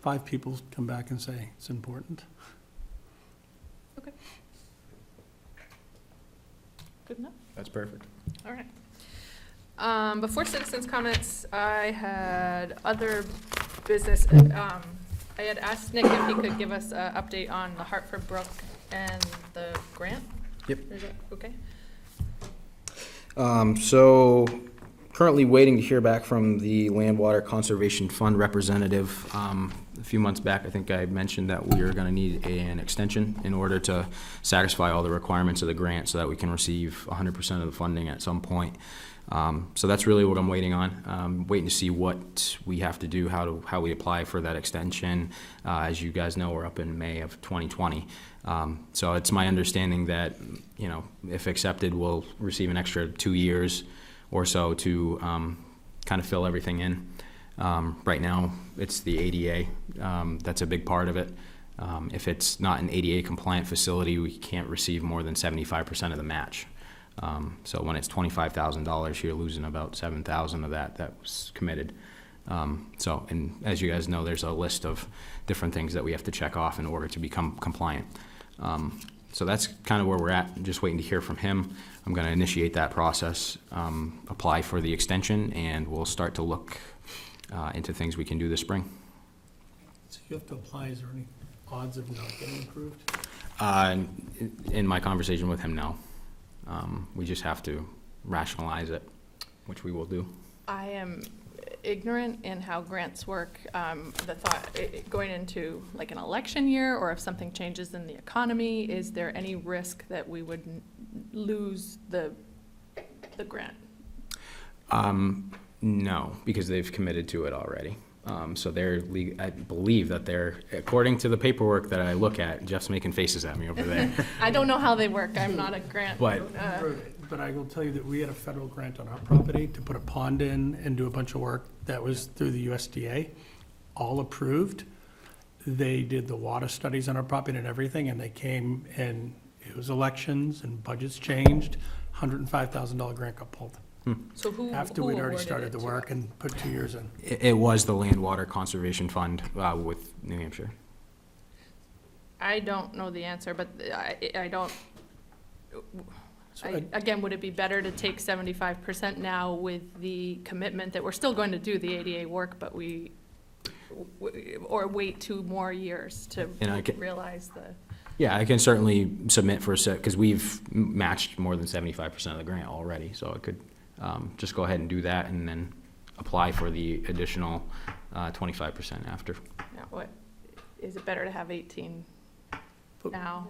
C: 5 people come back and say it's important.
H: Okay. Good enough.
E: That's perfect.
H: All right. Before citizens' comments, I had other business. I had asked Nick if he could give us an update on the Hartford Brook and the grant.
E: Yep.
H: Is that okay?
E: So currently waiting to hear back from the Land Water Conservation Fund representative. A few months back, I think I mentioned that we are gonna need an extension in order to satisfy all the requirements of the grant so that we can receive 100% of the funding at some point. So that's really what I'm waiting on. Waiting to see what we have to do, how we apply for that extension. As you guys know, we're up in May of 2020. So it's my understanding that, you know, if accepted, we'll receive an extra 2 years or so to kind of fill everything in. Right now, it's the ADA. That's a big part of it. If it's not an ADA compliant facility, we can't receive more than 75% of the match. So when it's $25,000, you're losing about $7,000 of that was committed. And as you guys know, there's a list of different things that we have to check off in order to become compliant. So that's kind of where we're at, just waiting to hear from him. I'm gonna initiate that process, apply for the extension, and we'll start to look into things we can do this spring.
C: So you have to apply, is there any odds of not getting approved?
E: In my conversation with him, no. We just have to rationalize it, which we will do.
H: I am ignorant in how grants work. The thought, going into like an election year, or if something changes in the economy, is there any risk that we would lose the grant?
E: No, because they've committed to it already. So I believe that they're, according to the paperwork that I look at, Jeff's making faces at me over there.
H: I don't know how they work. I'm not a grant.
E: But
C: But I will tell you that we had a federal grant on our property to put a pond in and do a bunch of work that was through the USDA, all approved. They did the water studies on our property and everything, and they came and it was elections and budgets changed, $105,000 grant got pulled.
H: So who
C: After we'd already
H: awarded
C: started
H: it
C: the
H: to
C: work
H: us?
C: and put 2 years in.
E: it was the Land Water Conservation Fund with New Hampshire.
H: I don't know the answer, but I don't.
C: So I-
H: Again, would it be better to take 75% now with the commitment that we're still going to do the ADA work, but or wait 2 more years to
E: And I can-
H: realize the?
E: Yeah, I can certainly submit for a set, because we've matched more than 75% of the grant already, so I could just go ahead and do that and then apply for the additional 25% after.
H: What, is it better to have 18
C: But-
H: now,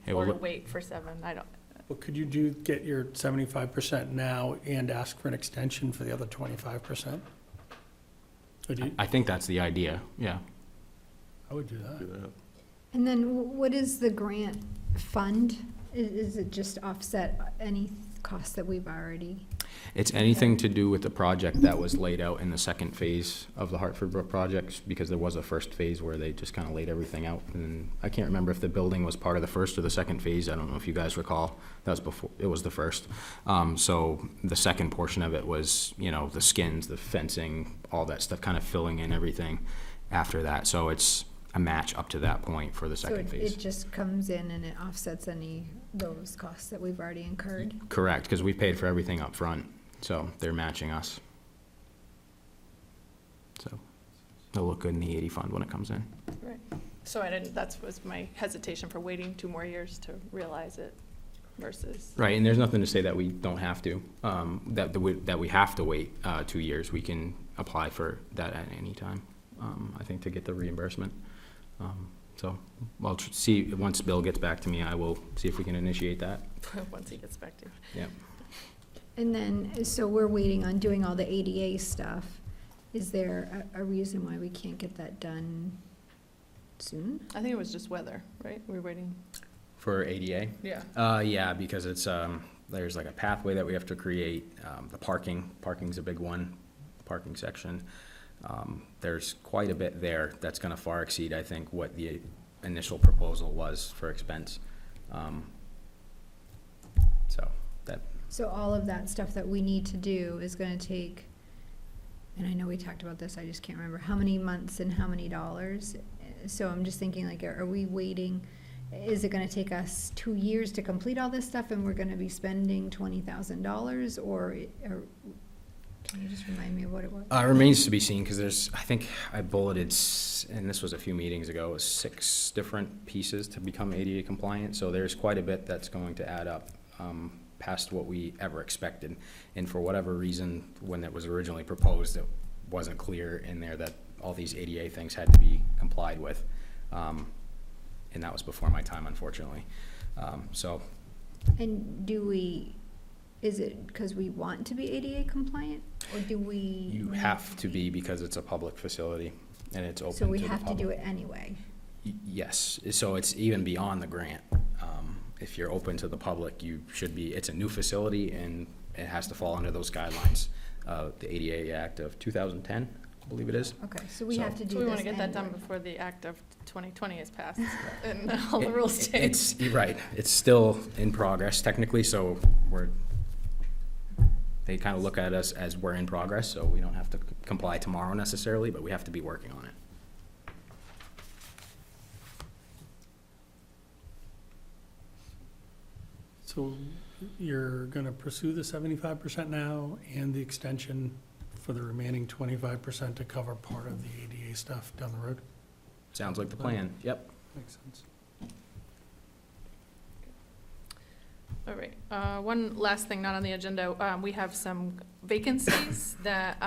E: Hey,
H: or
E: well,
H: to wait for 7? I don't,
C: Well, could you get your 75% now and ask for an extension for the other 25%? Or do you,
E: I think that's the idea, yeah.
C: I would do that.
F: Do that.
D: And then what is the grant fund? Is it just offset any costs that we've already?
E: It's anything to do with the project that was laid out in the second phase of the Hartford Brook projects, because there was a first phase where they just kind of laid everything out. And I can't remember if the building was part of the first or the second phase. I don't know if you guys recall. That was before, it was the first. So the second portion of it was, you know, the skins, the fencing, all that stuff, kind of filling in everything after that. So it's a match up to that point for the second
D: So
E: phase.
D: it just comes in and it offsets any those costs that we've already incurred?
E: Correct, because we paid for everything up front, so they're matching us. So they'll look good in the 80 fund when it comes in.
H: right. So that was my hesitation for waiting 2 more years to realize it versus.
E: Right, and there's nothing to say that we don't have to, that we have to wait 2 years. We can apply for that at any time, I think, to get the reimbursement. So I'll see, once Bill gets back to me, I will see if we can initiate that.
H: Once he gets back to you.
E: Yeah.
D: And then, so we're waiting on doing all the ADA stuff. Is there a reason why we can't get that done soon?
H: I think it was just weather, right? We're waiting.
E: For ADA?
H: Yeah.
E: Yeah, because it's, there's like a pathway that we have to create, the parking's a big one, parking section. There's quite a bit there that's gonna far exceed, I think, what the initial proposal was for expense.
D: So all of that stuff that we need to do is gonna take, and I know we talked about this, I just can't remember, how many months and how many dollars? So I'm just thinking, like, are we waiting is it gonna take us 2 years to complete all this stuff and we're gonna be spending $20,000 or can you just remind me of what it was?
E: Remains to be seen, because there's, I think I bulleted, and this was a few meetings ago, it was 6 different pieces to become ADA compliant, so there's quite a bit that's going to add up, past what we ever expected. And for whatever reason, when it was originally proposed, it wasn't clear in there that all these ADA things had to be complied with. And that was before my time, unfortunately. So,
D: And is it because we want to be ADA compliant, or do we?
E: you have to be, because it's a public facility, and it's open to
D: So
E: the
D: we
E: public.
D: have to do it anyway?
E: Yes, so it's even beyond the grant. If you're open to the public, you should be, it's a new facility, and it has to fall under those guidelines. The ADA Act of 2010, I believe it is.
D: Okay, so we
E: So-
D: have to do this
H: So we want to get that done
D: anyway.
H: before the Act of 2020 is passed and all the rules change.
E: It's, you're right, it's still in progress technically, so they kind of look at us as we're in progress, so we don't have to comply tomorrow necessarily, but we have to be working on it.
C: So you're gonna pursue the 75% now and the extension for the remaining 25% to cover part of the ADA stuff down the road?
E: Sounds like the plan, yep.
C: Makes sense.
H: All right, one last thing not on the agenda, we have some vacancies that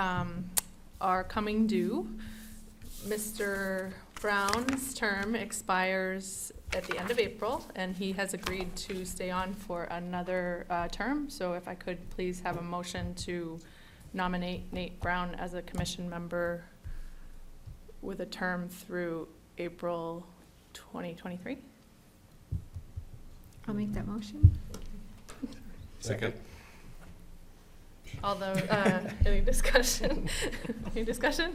H: are coming due. Mr. Brown's term expires at the end of April, and he has agreed to stay on for another term. So if I could please have a motion to nominate Nate Brown as a commission member with a term through April 2023.
D: I'll make that motion.
F: Second.
H: Although, any discussion? Any discussion?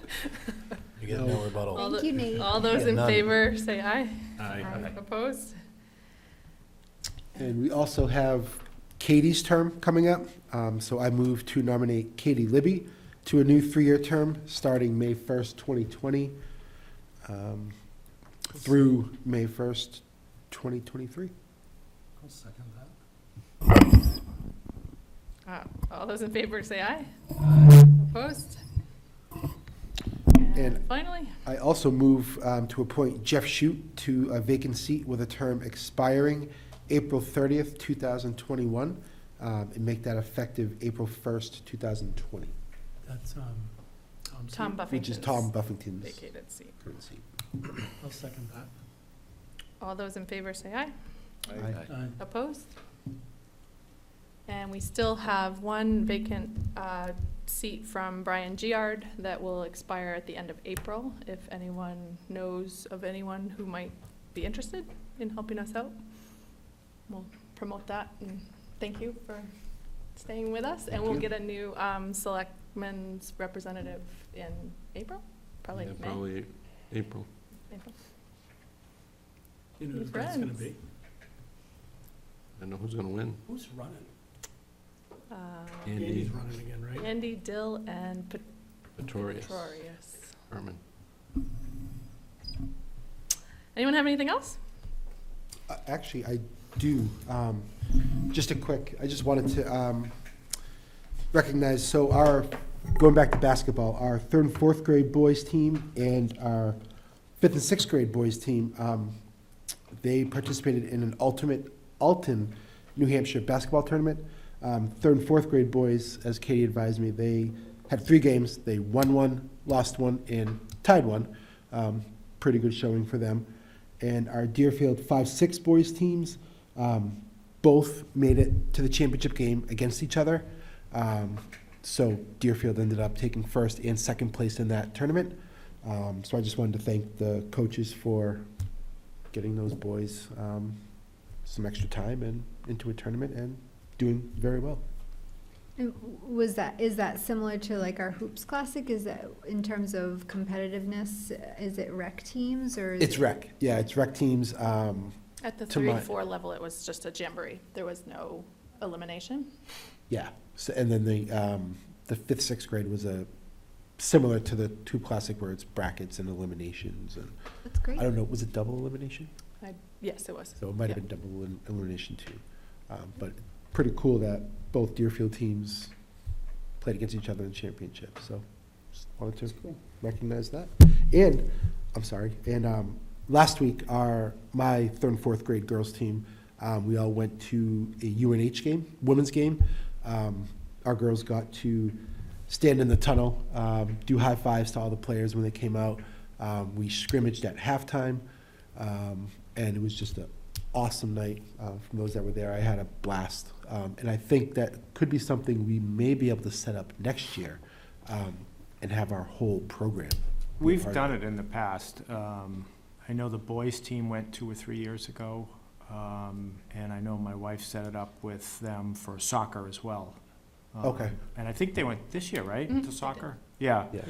G: You get no rebuttal.
H: All
D: Thank you, Nate.
H: All those
G: Yeah,
H: in
G: none.
H: favor, say aye.
F: Aye.
H: Opposed?
B: And we also have Katie's term coming up. So I move to nominate Katie Libby to a new 3-year term starting May 1st, 2020, through May 1st, 2023.
C: I'll second that.
H: All those in favor, say aye. Opposed?
B: And-
H: And finally,
B: I also move to appoint Jeff Shute to a vacant seat with a term expiring April 30th, 2021, and make that effective April 1st, 2020,
C: That's, Tom.
H: Tom
C: Seat.
B: which is
H: Buffington's
B: Tom Buffington's
H: vacated seat.
B: current seat.
C: I'll second that.
H: All those in favor, say aye.
B: Aye.
C: Aye.
H: Opposed? And we still have one vacant seat from Brian Giard that will expire at the end of April. If anyone knows of anyone who might be interested in helping us out, we'll promote that, and thank you for staying with us. And we'll
B: you.
H: get a new selectmen's representative in April, probably
F: Yeah,
H: May.
F: probably April.
H: April.
C: You know
H: New
C: who that's gonna
H: friends.
C: be?
F: I know who's gonna win.
C: Who's running?
F: Andy.
C: Andy's running again, right?
H: Andy, Dill, and
F: Pretorius.
H: Pretorius.
F: Herman.
H: Anyone have anything else?
B: Actually, I do. Just a quick, I just wanted to recognize, so going back to basketball, our 3rd and 4th grade boys team and our 5th and 6th grade boys team, they participated in an Alton, New Hampshire basketball tournament. 3rd and 4th grade boys, as Katie advised me, they had 3 games. They won one, lost one, and tied one. Pretty good showing for them. And our Deerfield 5-6 boys teams both made it to the championship game against each other. So Deerfield ended up taking 1st and 2nd place in that tournament. So I just wanted to thank the coaches for getting those boys some extra time and into a tournament and doing very well.
D: And is that similar to like our Hoops Classic? Is that in terms of competitiveness, is it rec teams or?
B: It's rec, yeah, it's rec teams.
H: At the
B: To my-
H: 3-4 level, it was just a jamboree. There was no elimination.
B: Yeah, so, and then the 5th, 6th grade was similar to the Tube Classic where it's brackets and eliminations and,
D: That's great.
B: I don't know, was it double elimination?
A: Yes, it was.
B: So it might have
A: Yeah.
B: been double elimination too. But pretty cool that both Deerfield teams played against each other in the championship, so just wanted to recognize that. And, I'm sorry, and last week, my third and fourth grade girls team, we all went to a UNH game, women's game. Our girls got to stand in the tunnel, do high fives to all the players when they came out. We scrimmaged at halftime, and it was just an awesome night from those that were there. I had a blast, and I think that could be something we may be able to set up next year and have our whole program. be a
I: We've
B: part of
I: done it in the past. I know the boys' team went 2 or 3 years ago, and I know my wife set it up with them for soccer as well.
B: Okay.
I: And I think they went this year, right,
A: Mhm,
I: to
A: they
I: soccer? Yeah.
B: Yeah.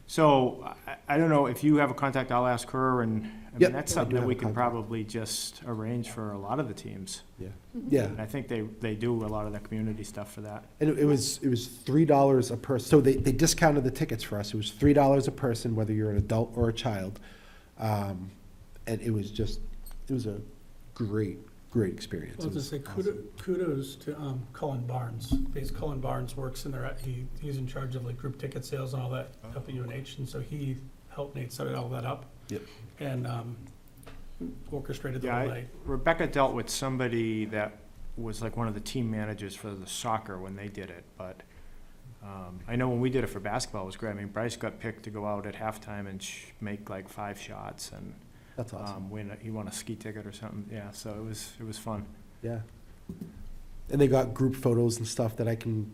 I: So I don't know, if you have a contact, I'll ask her, and, I
B: Yep,
I: mean, that's
B: I
I: something
B: do
I: that
B: have
I: we
B: a
I: can
B: contact.
I: probably just arrange for a lot of the teams.
B: Yeah,
A: Mhm.
B: yeah.
I: And I think they do a lot of the community stuff for that.
B: And it was $3 a person. So they discounted the tickets for us. It was $3 a person, whether you're an adult or a child. And it was a great experience.
C: I was
B: It
C: gonna
B: was
C: say
B: awesome.
C: kudos to Cullen Barnes, because Cullen Barnes works in there, he's in charge of like group ticket sales and all that up at UNH, and so he helped Nate set all that up.
B: Yep.
C: And orchestrated the
I: Yeah,
C: whole night.
I: Rebecca dealt with somebody that was like one of the team managers for the soccer when they did it, but I know when we did it for basketball, it was great. I mean, Bryce got picked to go out at halftime and make like 5 shots and
B: That's awesome.
I: he won a ski ticket or something. Yeah, so it was fun.
B: Yeah. And they got group photos and stuff that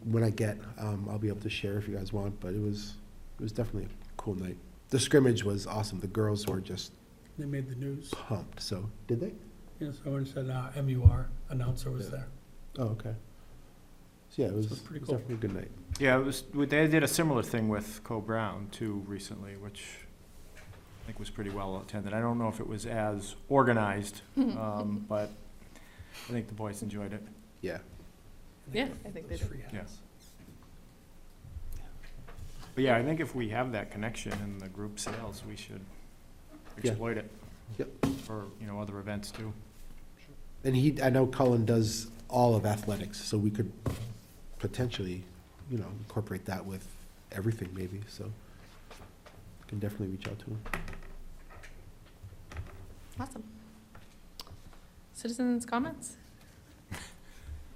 B: when I get, I'll be able to share if you guys want, but it was definitely a cool night. The scrimmage was awesome. The girls were just
C: They made the news.
B: pumped, so, did they?
C: Yes, I went and said, MUR announcer was
B: Yeah.
C: there.
B: Oh, okay. So, yeah, it was
C: So pretty
B: it was
C: cool.
B: definitely a good night.
I: Yeah, they did a similar thing with Co-Brown too recently, which I think was pretty well attended. I don't know if it was as organized, but I think the boys enjoyed it.
B: Yeah.
A: Yeah, I think they
C: Those
A: did.
C: free hats.
I: Yeah. But yeah, I think if we have that connection in the group sales, we should
B: Yeah.
I: exploit it.
B: Yep.
I: For, other events too.
B: And I know Cullen does all of athletics, so we could potentially, incorporate that with everything maybe, so can definitely reach out to him.
A: Awesome. Citizens' comments?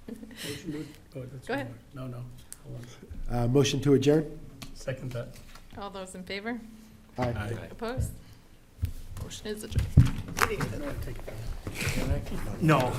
C: Motion to- oh, that's
A: Go ahead.
C: one more. No, hold on.
B: Motion to adjourn?
C: Second that.
A: All those in favor?
B: Aye.
A: Opposed? Motion is adjourned.
C: Take it down.
I: No,